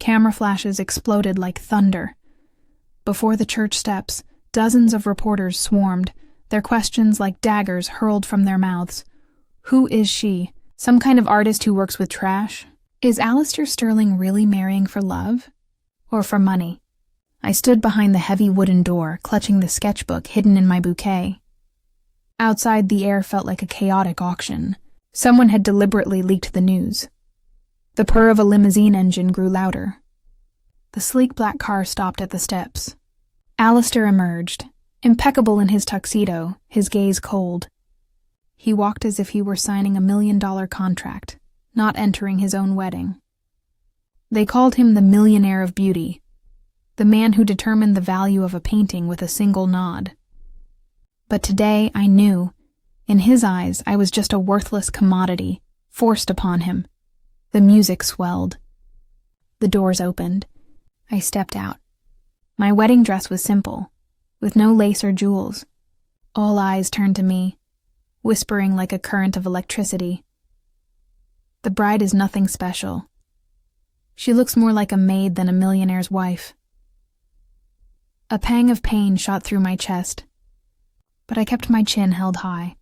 Camera flashes exploded like thunder. Before the church steps, dozens of reporters swarmed, their questions like daggers hurled from their mouths. Who is she? Some kind of artist who works with trash? Is Alastair Sterling really marrying for love? Or for money? I stood behind the heavy wooden door, clutching the sketchbook hidden in my bouquet. Outside, the air felt like a chaotic auction. Someone had deliberately leaked the news. The purr of a limousine engine grew louder. The sleek black car stopped at the steps. Alastair emerged, impeccable in his tuxedo, his gaze cold. He walked as if he were signing $1 million contract, not entering his own wedding. They called him the Millionaire of Beauty, the man who determined the value of a painting with a single nod. But today I knew, in his eyes, I was just a worthless commodity, forced upon him. The music swelled. The doors opened. I stepped out. My wedding dress was simple, with no lace or jewels. All eyes turned to me, whispering like a current of electricity. The bride is nothing special. She looks more like a maid than a millionaire's wife. A pang of pain shot through my chest, but I kept my chin held high.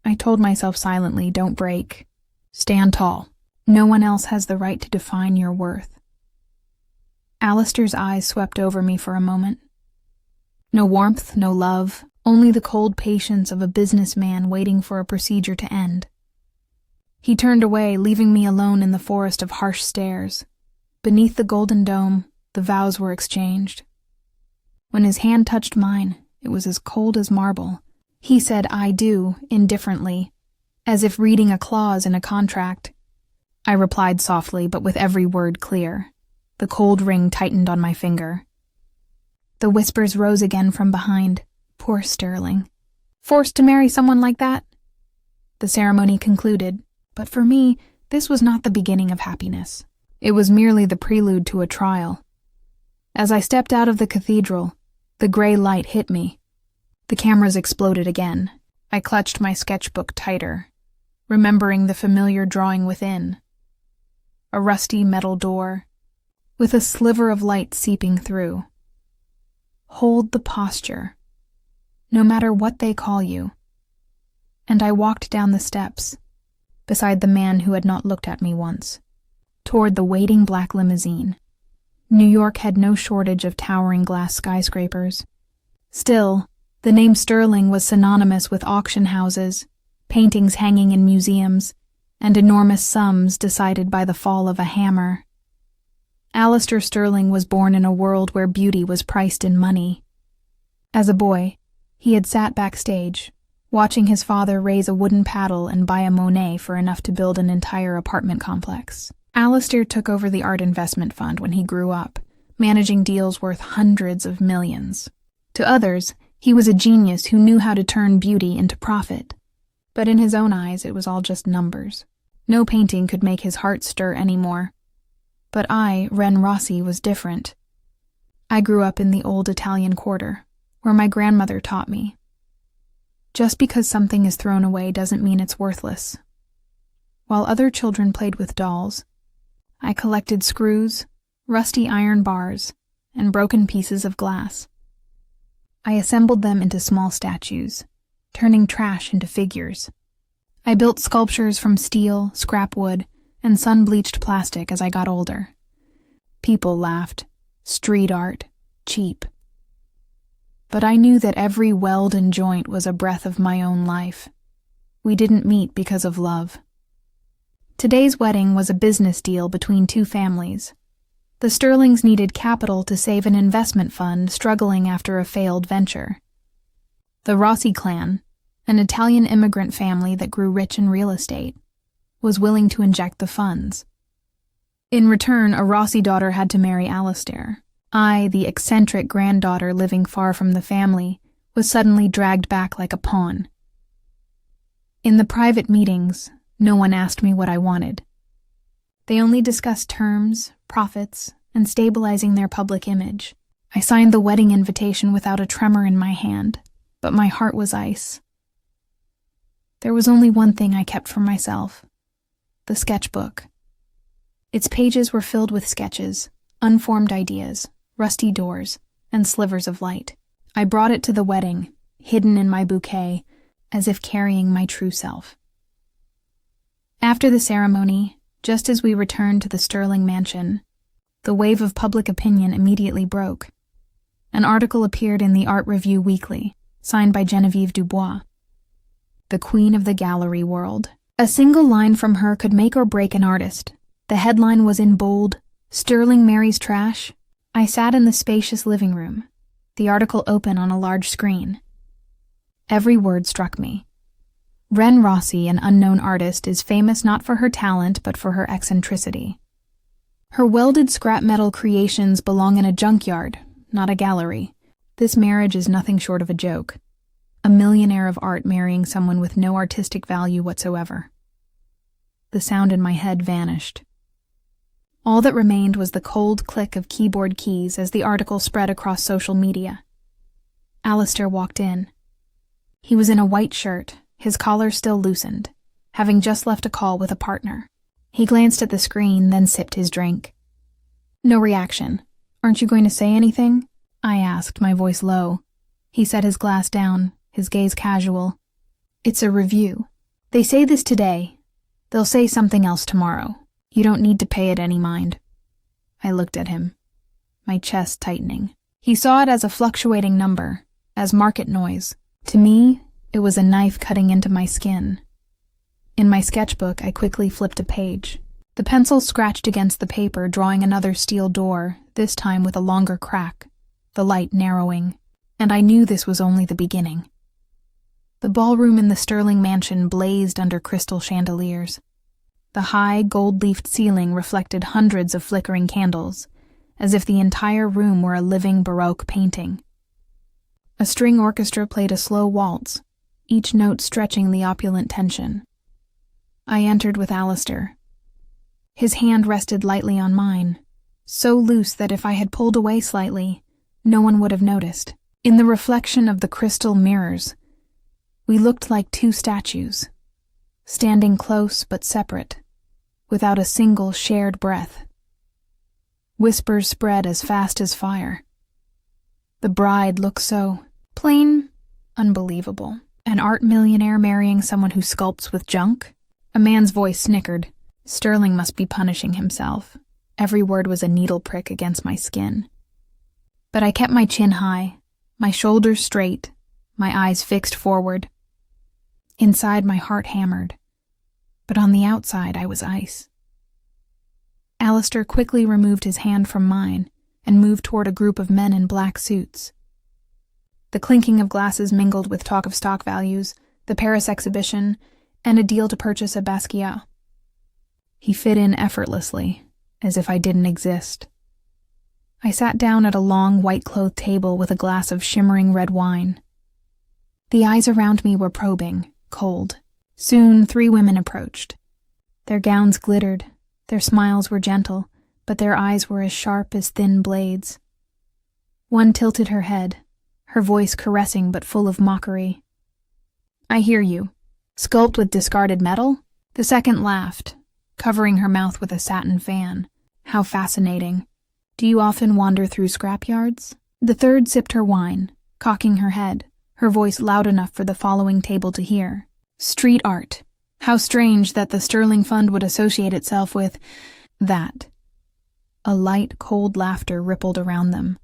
I told myself silently, don't break. Stand tall. No one else has the right to define your worth. Alastair's eyes swept over me for a moment. No warmth, no love, only the cold patience of a businessman waiting for a procedure to end. He turned away, leaving me alone in the forest of harsh stares. Beneath the golden dome, the vows were exchanged. When his hand touched mine, it was as cold as marble. He said, "I do," indifferently, as if reading a clause in a contract. I replied softly, but with every word clear. The cold ring tightened on my finger. The whispers rose again from behind. Poor Sterling. Forced to marry someone like that? The ceremony concluded, but for me, this was not the beginning of happiness. It was merely the prelude to a trial. As I stepped out of the cathedral, the gray light hit me. The cameras exploded again. I clutched my sketchbook tighter, remembering the familiar drawing within. A rusty metal door, with a sliver of light seeping through. Hold the posture, no matter what they call you. And I walked down the steps, beside the man who had not looked at me once, toward the waiting black limousine. New York had no shortage of towering glass skyscrapers. Still, the name Sterling was synonymous with auction houses, paintings hanging in museums, and enormous sums decided by the fall of a hammer. Alastair Sterling was born in a world where beauty was priced in money. As a boy, he had sat backstage, watching his father raise a wooden paddle and buy a Monet for enough to build an entire apartment complex. Alastair took over the art investment fund when he grew up, managing deals worth hundreds of millions. To others, he was a genius who knew how to turn beauty into profit. But in his own eyes, it was all just numbers. No painting could make his heart stir anymore. But I, Wren Rossi, was different. I grew up in the old Italian quarter, where my grandmother taught me. Just because something is thrown away doesn't mean it's worthless. While other children played with dolls, I collected screws, rusty iron bars, and broken pieces of glass. I assembled them into small statues, turning trash into figures. I built sculptures from steel, scrap wood, and sun-bleached plastic as I got older. People laughed. Street art. Cheap. But I knew that every weld and joint was a breath of my own life. We didn't meet because of love. Today's wedding was a business deal between two families. The Sterlings needed capital to save an investment fund struggling after a failed venture. The Rossi clan, an Italian immigrant family that grew rich in real estate, was willing to inject the funds. In return, a Rossi daughter had to marry Alastair. I, the eccentric granddaughter living far from the family, was suddenly dragged back like a pawn. In the private meetings, no one asked me what I wanted. They only discussed terms, profits, and stabilizing their public image. I signed the wedding invitation without a tremor in my hand, but my heart was ice. There was only one thing I kept for myself: the sketchbook. Its pages were filled with sketches, Unformed ideas, rusty doors, and slivers of light. I brought it to the wedding, hidden in my bouquet, as if carrying my true self. After the ceremony, just as we returned to the Sterling mansion, the wave of public opinion immediately broke. An article appeared in the Art Review Weekly, signed by Genevieve Dubois. The queen of the gallery world. A single line from her could make or break an artist. The headline was in bold, "Sterling marries trash." I sat in the spacious living room, the article open on a large screen. Every word struck me. Wren Rossi, an unknown artist, is famous not for her talent but for her eccentricity. Her welded scrap metal creations belong in a junkyard, not a gallery. This marriage is nothing short of a joke. A millionaire of art marrying someone with no artistic value whatsoever. The sound in my head vanished. All that remained was the cold click of keyboard keys as the article spread across social media. Alastair walked in. He was in a white shirt, his collar still loosened, having just left a call with a partner. He glanced at the screen, then sipped his drink. No reaction. "Aren't you going to say anything?" I asked, my voice low. He set his glass down, his gaze casual. "It's a review. They say this today. They'll say something else tomorrow. You don't need to pay it any mind." I looked at him, my chest tightening. He saw it as a fluctuating number, as market noise. To me, it was a knife cutting into my skin. In my sketchbook, I quickly flipped a page. The pencil scratched against the paper, drawing another steel door, this time with a longer crack, the light narrowing, and I knew this was only the beginning. The ballroom in the Sterling mansion blazed under crystal chandeliers. The high, gold-leafed ceiling reflected hundreds of flickering candles, as if the entire room were a living Baroque painting. A string orchestra played a slow waltz, each note stretching the opulent tension. I entered with Alastair. His hand rested lightly on mine, so loose that if I had pulled away slightly, no one would have noticed. In the reflection of the crystal mirrors, we looked like two statues, standing close but separate, without a single shared breath. Whispers spread as fast as fire. The bride looked so plain, unbelievable. An art millionaire marrying someone who sculpts with junk? A man's voice snickered. Sterling must be punishing himself. Every word was a needle prick against my skin. But I kept my chin high, my shoulders straight, my eyes fixed forward. Inside, my heart hammered, but on the outside I was ice. Alastair quickly removed his hand from mine and moved toward a group of men in black suits. The clinking of glasses mingled with talk of stock values, the Paris exhibition, and a deal to purchase a Basquiat. He fit in effortlessly, as if I didn't exist. I sat down at a long, white-clothed table with a glass of shimmering red wine. The eyes around me were probing, cold. Soon 3 women approached. Their gowns glittered, their smiles were gentle, but their eyes were as sharp as thin blades. One tilted her head, her voice caressing but full of mockery. "I hear you. Sculpt with discarded metal?" The second laughed, covering her mouth with a satin fan. "How fascinating. Do you often wander through scrapyards?" The third sipped her wine, cocking her head, her voice loud enough for the following table to hear. "Street art. How strange that the Sterling Fund would associate itself with that." A light, cold laughter rippled around them,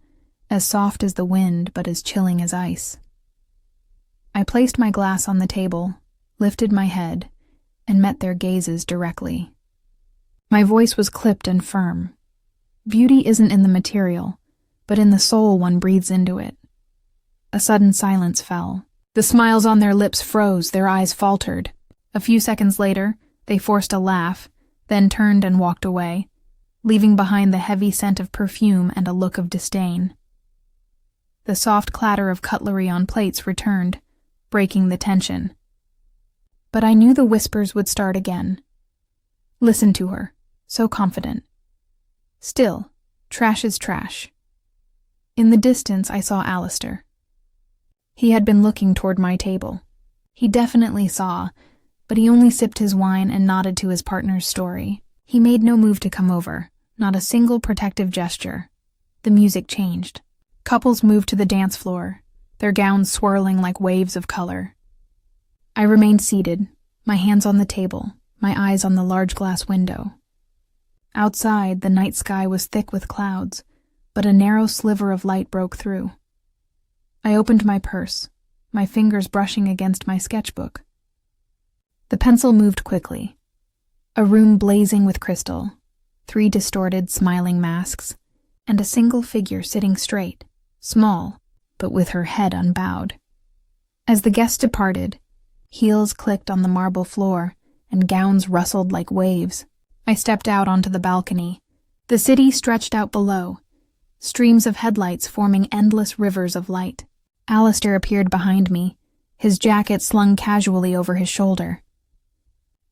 as soft as the wind but as chilling as ice. I placed my glass on the table, lifted my head, and met their gazes directly. My voice was clipped and firm. Beauty isn't in the material, but in the soul one breathes into it. A sudden silence fell. The smiles on their lips froze, their eyes faltered. A few seconds later, they forced a laugh, then turned and walked away, leaving behind the heavy scent of perfume and a look of disdain. The soft clatter of cutlery on plates returned, breaking the tension. But I knew the whispers would start again. Listen to her, so confident. Still, trash is trash. In the distance, I saw Alastair. He had been looking toward my table. He definitely saw, but he only sipped his wine and nodded to his partner's story. He made no move to come over, Not a single protective gesture. The music changed. Couples moved to the dance floor, their gowns swirling like waves of color. I remained seated, my hands on the table, my eyes on the large glass window. Outside, the night sky was thick with clouds, but a narrow sliver of light broke through. I opened my purse, my fingers brushing against my sketchbook. The pencil moved quickly. A room blazing with crystal, 3 distorted, smiling masks, and a single figure sitting straight, small, but with her head unbowed. As the guests departed, heels clicked on the marble floor, and gowns rustled like waves. I stepped out onto the balcony. The city stretched out below, streams of headlights forming endless rivers of light. Alastair appeared behind me, his jacket slung casually over his shoulder.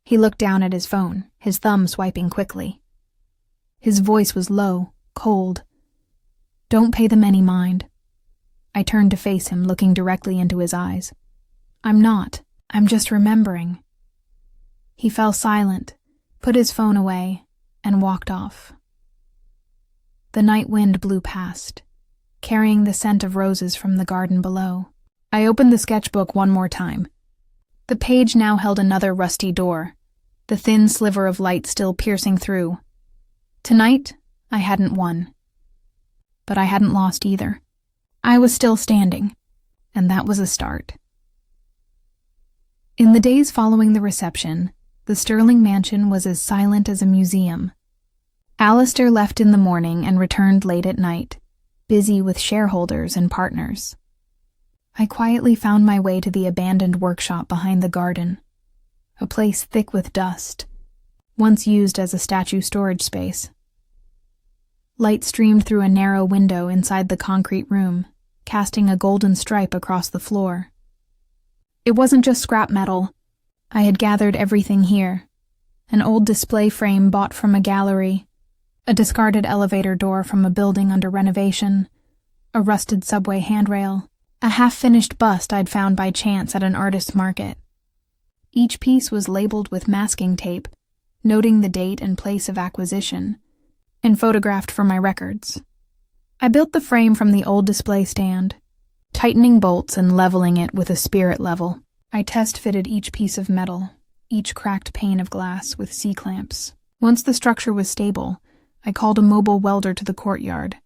He looked down at his phone, his thumb swiping quickly. His voice was low, cold. "Don't pay them any mind." I turned to face him, looking directly into his eyes. "I'm not. I'm just remembering." He fell silent, put his phone away, and walked off. The night wind blew past, carrying the scent of roses from the garden below. I opened the sketchbook one more time. The page now held another rusty door, the thin sliver of light still piercing through. Tonight, I hadn't won. But I hadn't lost either. I was still standing, and that was a start. In the days following the reception, the Sterling mansion was as silent as a museum. Alastair left in the morning and returned late at night, busy with shareholders and partners. I quietly found my way to the abandoned workshop behind the garden, a place thick with dust, once used as a statue storage space. Light streamed through a narrow window inside the concrete room, casting a golden stripe across the floor. It wasn't just scrap metal. I had gathered everything here. An old display frame bought from a gallery, a discarded elevator door from a building under renovation, a rusted subway handrail, a half-finished bust I'd found by chance at an artist's market. Each piece was labeled with masking tape, noting the date and place of acquisition, and photographed for my records. I built the frame from the old display stand, tightening bolts and leveling it with a spirit level. I test-fitted each piece of metal, each cracked pane of glass with C-clamps. Once the structure was stable, I called a mobile welder to the courtyard.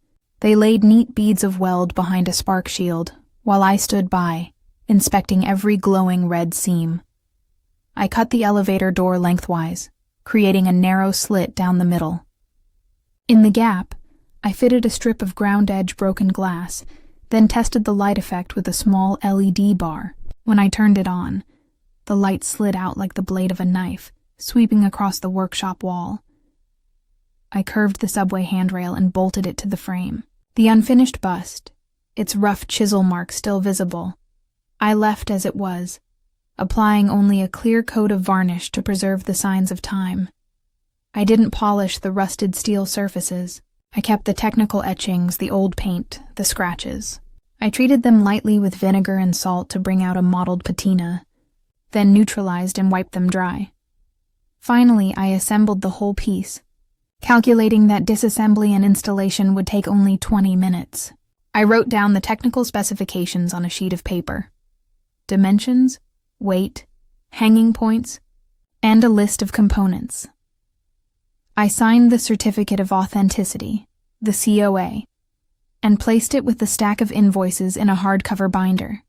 They laid neat beads of weld behind a spark shield, while I stood by, inspecting every glowing red seam. I cut the elevator door lengthwise, creating a narrow slit down the middle. In the gap, I fitted a strip of ground-edge broken glass, then tested the light effect with a small LED bar. When I turned it on, the light slid out like the blade of a knife, sweeping across the workshop wall. I curved the subway handrail and bolted it to the frame. The unfinished bust, its rough chisel mark still visible, I left as it was, applying only a clear coat of varnish to preserve the signs of time. I didn't polish the rusted steel surfaces. I kept the technical etchings, the old paint, the scratches. I treated them lightly with vinegar and salt to bring out a mottled patina, then neutralized and wiped them dry. Finally, I assembled the whole piece, calculating that disassembly and installation would take only 20 minutes. I wrote down the technical specifications on a sheet of paper. Dimensions, weight, hanging points, and a list of components. I signed the Certificate of Authenticity, the COA, and placed it with the stack of invoices in a hardcover binder.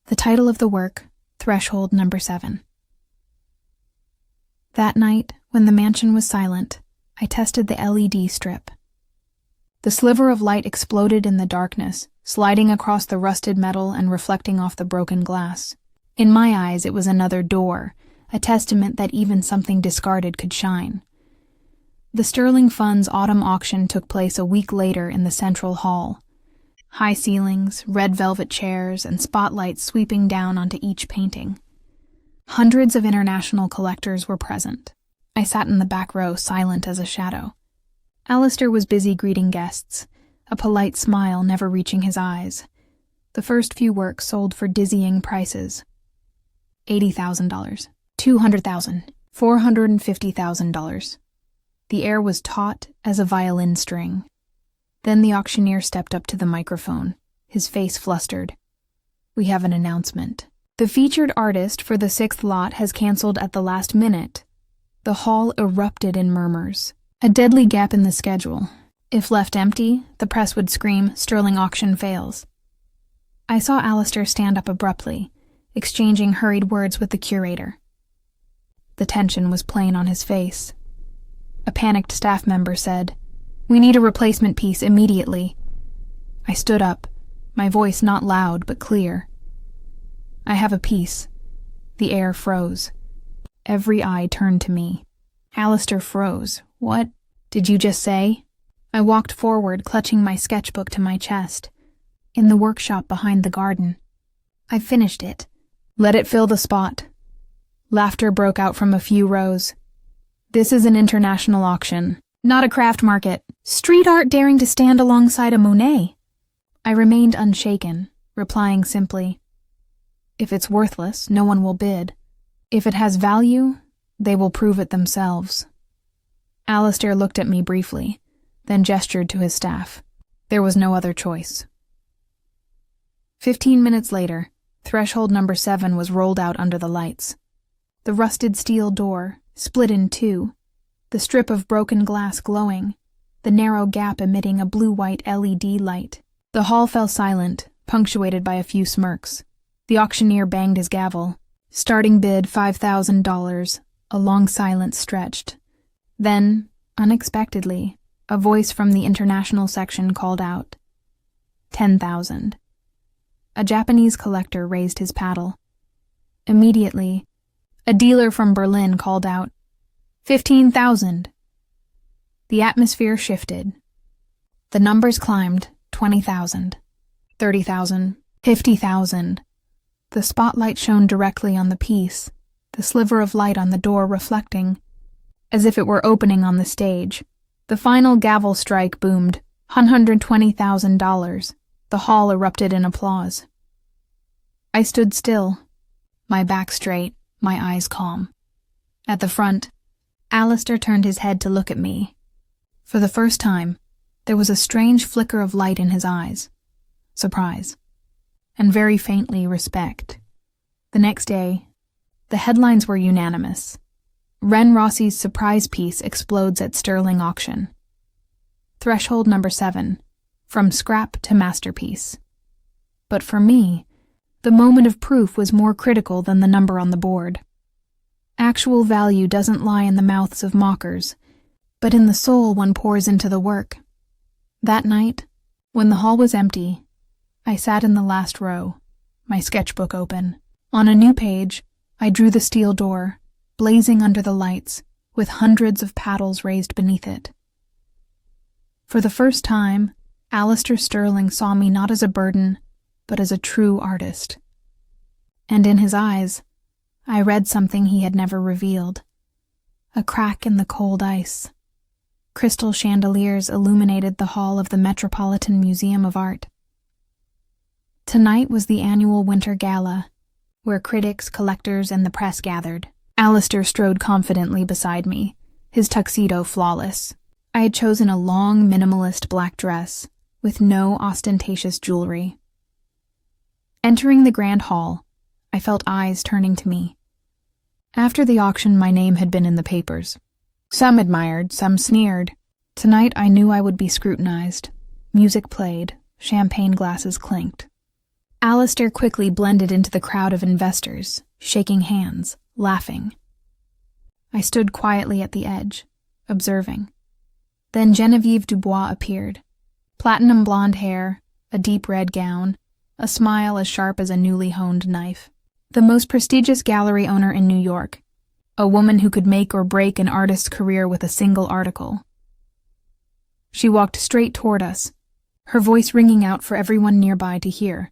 The title of the work, Threshold Number 7. That night, when the mansion was silent, I tested the LED strip. The sliver of light exploded in the darkness, sliding across the rusted metal and reflecting off the broken glass. In my eyes, it was another door, a testament that even something discarded could shine. The Sterling Fund's autumn auction took place a week later in the central hall. High ceilings, red velvet chairs, and spotlights sweeping down onto each painting. Hundreds of international collectors were present. I sat in the back row, silent as a shadow. Alastair was busy greeting guests, a polite smile never reaching his eyes. The first few works sold for dizzying prices. $80,000, $200,000, $450,000. The air was taut as a violin string. Then the auctioneer stepped up to the microphone, his face flustered. "We have an announcement. The featured artist for the 6th lot has canceled at the last minute." The hall erupted in murmurs. A deadly gap in the schedule. If left empty, the press would scream, "Sterling auction fails." I saw Alastair stand up abruptly, exchanging hurried words with the curator. The tension was plain on his face. A panicked staff member said, "We need a replacement piece immediately." I stood up, my voice not loud but clear. "I have a piece." The air froze. Every eye turned to me. Alastair froze. "What did you just say?" I walked forward, clutching my sketchbook to my chest. "In the workshop behind the garden. I've finished it." "Let it fill the spot." Laughter broke out from a few rows. "This is an international auction, not a craft market. Street art daring to stand alongside a Monet." I remained unshaken, replying simply, "If it's worthless, no one will bid. If it has value, they will prove it themselves." Alastair looked at me briefly, then gestured to his staff. There was no other choice. 15 minutes later, threshold number 7 was rolled out under the lights. The rusted steel door, split in two, the strip of broken glass glowing, the narrow gap emitting a blue-white LED light. The hall fell silent, punctuated by a few smirks. The auctioneer banged his gavel. Starting bid $5,000, a long silence stretched. Then, unexpectedly, a voice from the international section called out, 10,000. A Japanese collector raised his paddle. Immediately, a dealer from Berlin called out, 15,000. The atmosphere shifted. The numbers climbed, 20,000, 30,000, 50,000. The spotlight shone directly on the piece, the sliver of light on the door reflecting, as if it were opening on the stage. The final gavel strike boomed, $120,000. The hall erupted in applause. I stood still, my back straight, my eyes calm. At the front, Alastair turned his head to look at me. For the first time, there was a strange flicker of light in his eyes. Surprise. And very faintly respect. The next day, the headlines were unanimous. Wren Rossi's surprise piece explodes at Sterling auction. Threshold number 7, from scrap to masterpiece. But for me, the moment of proof was more critical than the number on the board. Actual value doesn't lie in the mouths of mockers, but in the soul one pours into the work. That night, when the hall was empty, I sat in the last row, my sketchbook open. On a new page, I drew the steel door, blazing under the lights, with hundreds of paddles raised beneath it. For the first time, Alastair Sterling saw me not as a burden, but as a true artist. And in his eyes, I read something he had never revealed. A crack in the cold ice. Crystal chandeliers illuminated the hall of the Metropolitan Museum of Art. Tonight was the annual Winter Gala, where critics, collectors, and the press gathered. Alastair strode confidently beside me, his tuxedo flawless. I had chosen a long, minimalist black dress, with no ostentatious jewelry. Entering the grand hall, I felt eyes turning to me. After the auction, my name had been in the papers. Some admired, some sneered. Tonight I knew I would be scrutinized. Music played, champagne glasses clinked. Alastair quickly blended into the crowd of investors, shaking hands, laughing. I stood quietly at the edge, observing. Then Genevieve Dubois appeared. Platinum blonde hair, a deep red gown, a smile as sharp as a newly honed knife. The most prestigious gallery owner in New York, a woman who could make or break an artist's career with a single article. She walked straight toward us, her voice ringing out for everyone nearby to hear.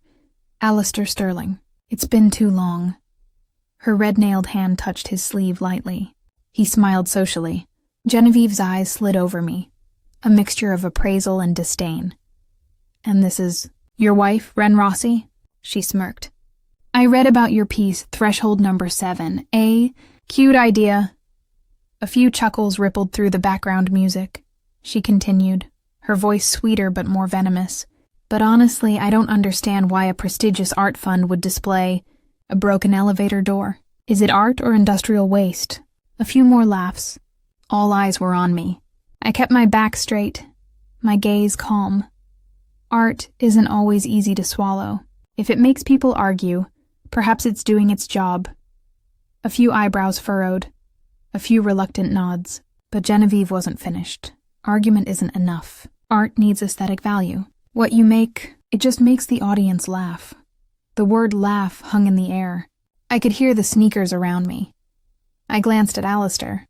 Alastair Sterling, it's been too long. Her red-nailed hand touched his sleeve lightly. He smiled socially. Genevieve's eyes slid over me, a mixture of appraisal and disdain. And this is your wife, Wren Rossi? She smirked. I read about your piece, Threshold number 7. Cute idea. A few chuckles rippled through the background music. She continued, her voice sweeter but more venomous. But honestly, I don't understand why a prestigious art fund would display a broken elevator door. Is it art or industrial waste? A few more laughs. All eyes were on me. I kept my back straight, my gaze calm. Art isn't always easy to swallow. If it makes people argue, perhaps it's doing its job. A few eyebrows furrowed, a few reluctant nods. But Genevieve wasn't finished. Argument isn't enough. Art needs aesthetic value. What you make, it just makes the audience laugh. The word laugh hung in the air. I could hear the sneakers around me. I glanced at Alastair.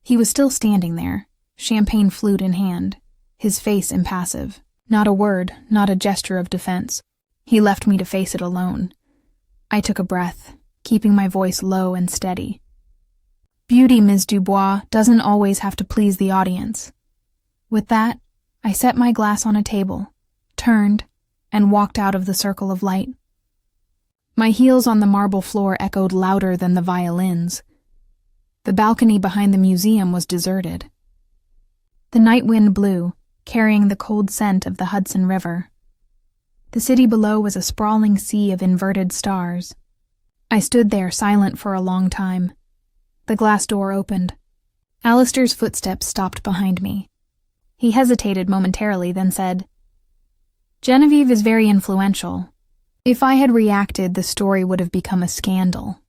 He was still standing there, champagne flute in hand, his face impassive. Not a word, not a gesture of defense. He left me to face it alone. I took a breath, keeping my voice low and steady. Beauty, Ms. Dubois, doesn't always have to please the audience. With that, I set my glass on a table, turned, and walked out of the circle of light. My heels on the marble floor echoed louder than the violins. The balcony behind the museum was deserted. The night wind blew, carrying the cold scent of the Hudson River. The city below was a sprawling sea of inverted stars. I stood there silent for a long time. The glass door opened. Alastair's footsteps stopped behind me. He hesitated momentarily, then said, "Genevieve is very influential. If I had reacted, the story would have become a scandal."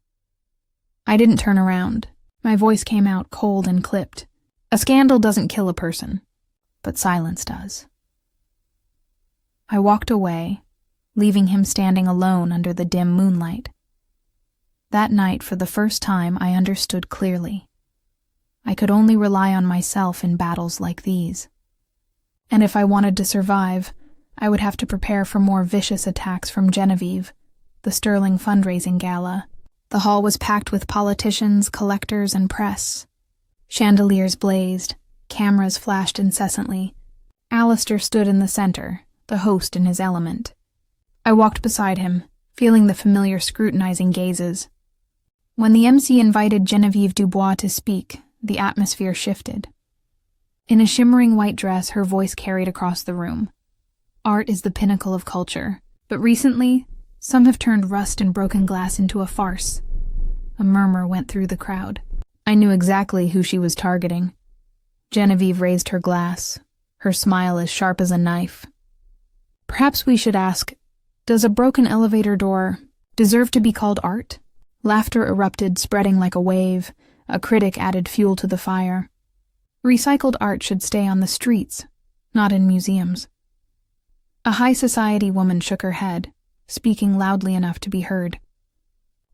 I didn't turn around. My voice came out cold and clipped. A scandal doesn't kill a person, but silence does. I walked away, leaving him standing alone under the dim moonlight. That night, for the first time, I understood clearly. I could only rely on myself in battles like these. And if I wanted to survive, I would have to prepare for more vicious attacks from Genevieve, the Sterling fundraising gala. The hall was packed with politicians, collectors, and press. Chandeliers blazed, cameras flashed incessantly. Alastair stood in the center, the host in his element. I walked beside him, feeling the familiar scrutinizing gazes. When the MC invited Genevieve Dubois to speak, the atmosphere shifted. In a shimmering white dress, her voice carried across the room. Art is the pinnacle of culture, but recently, some have turned rust and broken glass into a farce. A murmur went through the crowd. I knew exactly who she was targeting. Genevieve raised her glass, her smile as sharp as a knife. Perhaps we should ask, does a broken elevator door deserve to be called art? Laughter erupted, spreading like a wave. A critic added fuel to the fire. Recycled art should stay on the streets, not in museums. A high society woman shook her head, speaking loudly enough to be heard.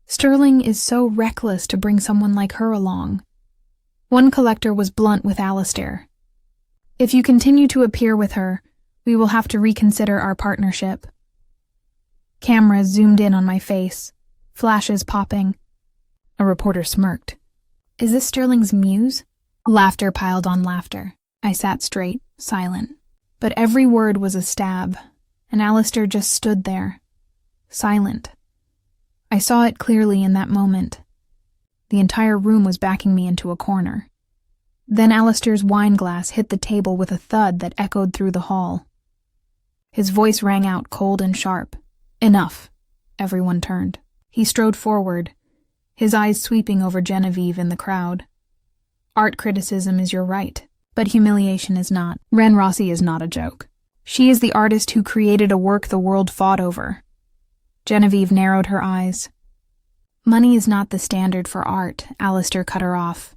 Sterling is so reckless to bring someone like her along. One collector was blunt with Alastair. If you continue to appear with her, we will have to reconsider our partnership. Cameras zoomed in on my face, flashes popping. A reporter smirked. Is this Sterling's muse? Laughter piled on laughter. I sat straight, silent. But every word was a stab, and Alastair just stood there, silent. I saw it clearly in that moment. The entire room was backing me into a corner. Then Alastair's wine glass hit the table with a thud that echoed through the hall. His voice rang out cold and sharp. Enough. Everyone turned. He strode forward, his eyes sweeping over Genevieve in the crowd. Art criticism is your right, but humiliation is not. Wren Rossi is not a joke. She is the artist who created a work the world fought over. Genevieve narrowed her eyes. Money is not the standard for art, Alastair cut her off.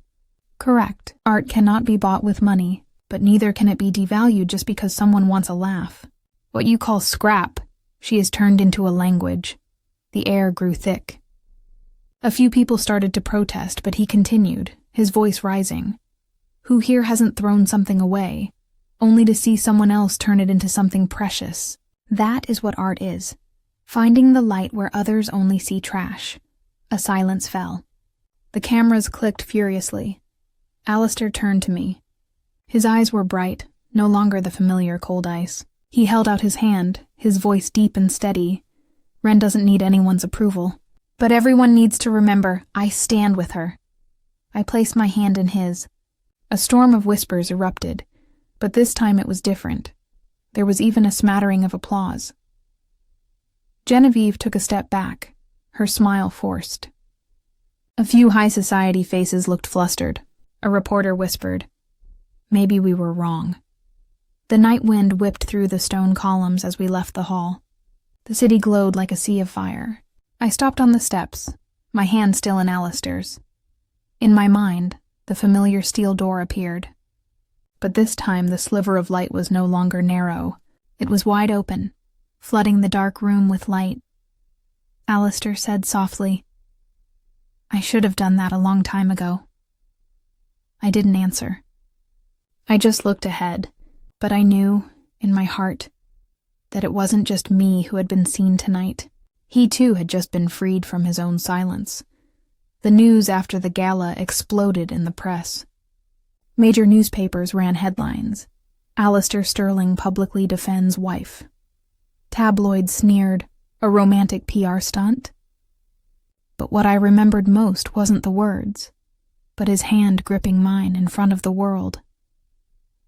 Correct. Art cannot be bought with money, but neither can it be devalued just because someone wants a laugh. What you call scrap, she has turned into a language. The air grew thick. A few people started to protest, but he continued, his voice rising. Who here hasn't thrown something away, only to see someone else turn it into something precious? That is what art is. Finding the light where others only see trash. A silence fell. The cameras clicked furiously. Alastair turned to me. His eyes were bright, no longer the familiar cold ice. He held out his hand, his voice deep and steady. Wren doesn't need anyone's approval. But everyone needs to remember, I stand with her. I placed my hand in his. A storm of whispers erupted, but this time it was different. There was even a smattering of applause. Genevieve took a step back, her smile forced. A few high society faces looked flustered. A reporter whispered, "Maybe we were wrong." The night wind whipped through the stone columns as we left the hall. The city glowed like a sea of fire. I stopped on the steps, my hand still in Alastair's. In my mind, the familiar steel door appeared. But this time the sliver of light was no longer narrow. It was wide open, flooding the dark room with light. Alastair said softly, "I should have done that a long time ago." I didn't answer. I just looked ahead, but I knew, in my heart, that it wasn't just me who had been seen tonight. He too had just been freed from his own silence. The news after the gala exploded in the press. Major newspapers ran headlines. Alastair Sterling publicly defends wife. Tabloids sneered, a romantic PR stunt. But what I remembered most wasn't the words, but his hand gripping mine in front of the world.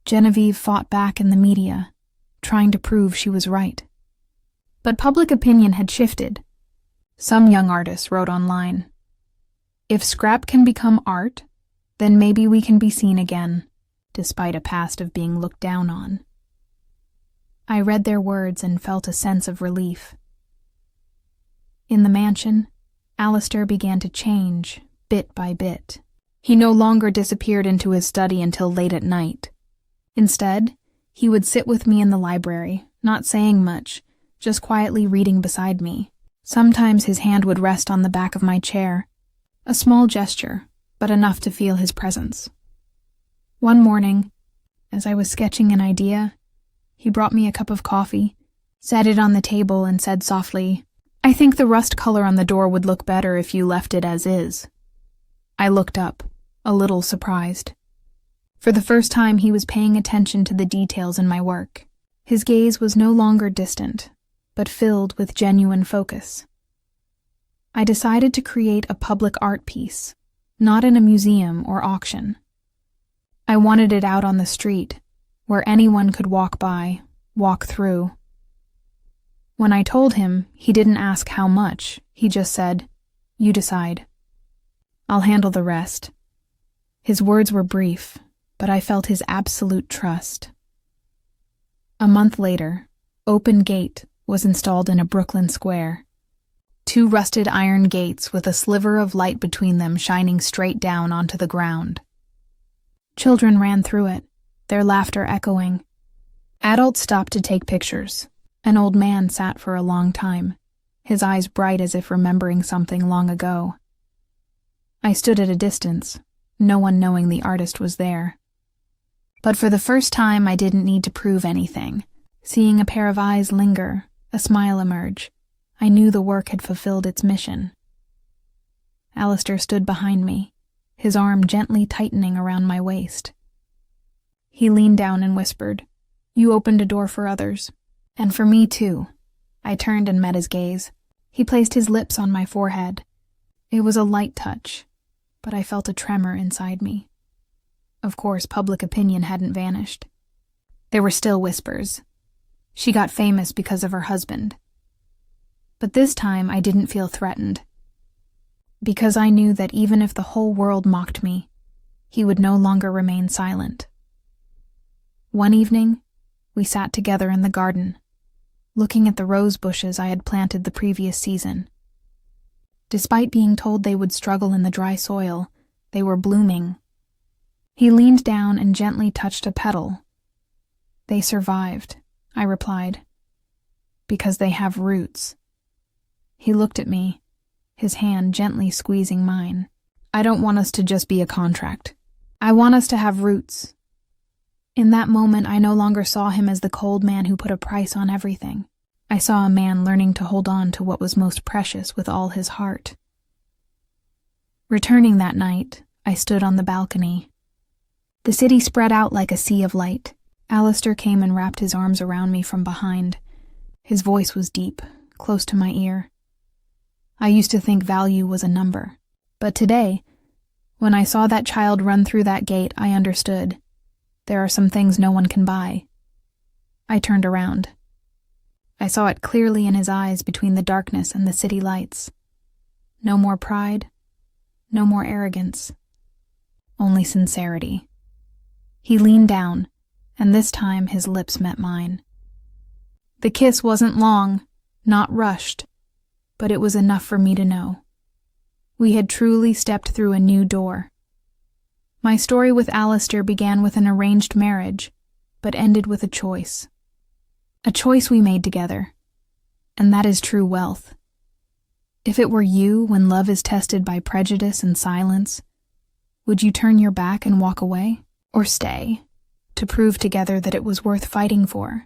Genevieve fought back in the media, trying to prove she was right. But public opinion had shifted. Some young artists wrote online, "If scrap can become art, then maybe we can be seen again, despite a past of being looked down on." I read their words and felt a sense of relief. In the mansion, Alastair began to change, bit by bit. He no longer disappeared into his study until late at night. Instead, he would sit with me in the library, not saying much, just quietly reading beside me. Sometimes his hand would rest on the back of my chair, a small gesture, but enough to feel his presence. One morning, as I was sketching an idea, he brought me a cup of coffee, set it on the table, and said softly, "I think the rust color on the door would look better if you left it as is." I looked up, a little surprised. For the first time, he was paying attention to the details in my work. His gaze was no longer distant, but filled with genuine focus. I decided to create a public art piece, not in a museum or auction. I wanted it out on the street, where anyone could walk by, walk through. When I told him, he didn't ask how much, he just said, "You decide. I'll handle the rest." His words were brief, but I felt his absolute trust. A month later, Open Gate was installed in a Brooklyn square. 2 rusted iron gates with a sliver of light between them shining straight down onto the ground. Children ran through it, their laughter echoing. Adults stopped to take pictures. An old man sat for a long time, his eyes bright as if remembering something long ago. I stood at a distance, no one knowing the artist was there. But for the first time, I didn't need to prove anything. Seeing a pair of eyes linger, a smile emerge, I knew the work had fulfilled its mission. Alastair stood behind me, his arm gently tightening around my waist. He leaned down and whispered, "You opened a door for others, and for me too." I turned and met his gaze. He placed his lips on my forehead. It was a light touch, but I felt a tremor inside me. Of course, public opinion hadn't vanished. There were still whispers. She got famous because of her husband. But this time I didn't feel threatened, because I knew that even if the whole world mocked me, he would no longer remain silent. One evening, we sat together in the garden, looking at the rose bushes I had planted the previous season. Despite being told they would struggle in the dry soil, they were blooming. He leaned down and gently touched a petal. "They survived," I replied, "because they have roots." He looked at me, his hand gently squeezing mine. "I don't want us to just be a contract. I want us to have roots." In that moment, I no longer saw him as the cold man who put a price on everything. I saw a man learning to hold on to what was most precious with all his heart. Returning that night, I stood on the balcony. The city spread out like a sea of light. Alastair came and wrapped his arms around me from behind. His voice was deep, close to my ear. I used to think value was a number, but today, When I saw that child run through that gate, I understood. There are some things no one can buy. I turned around. I saw it clearly in his eyes between the darkness and the city lights. No more pride, no more arrogance, only sincerity. He leaned down, and this time his lips met mine. The kiss wasn't long, not rushed, but it was enough for me to know. We had truly stepped through a new door. My story with Alastair began with an arranged marriage, but ended with a choice. A choice we made together, and that is true wealth. If it were you, when love is tested by prejudice and silence, would you turn your back and walk away, or stay, to prove together that it was worth fighting for?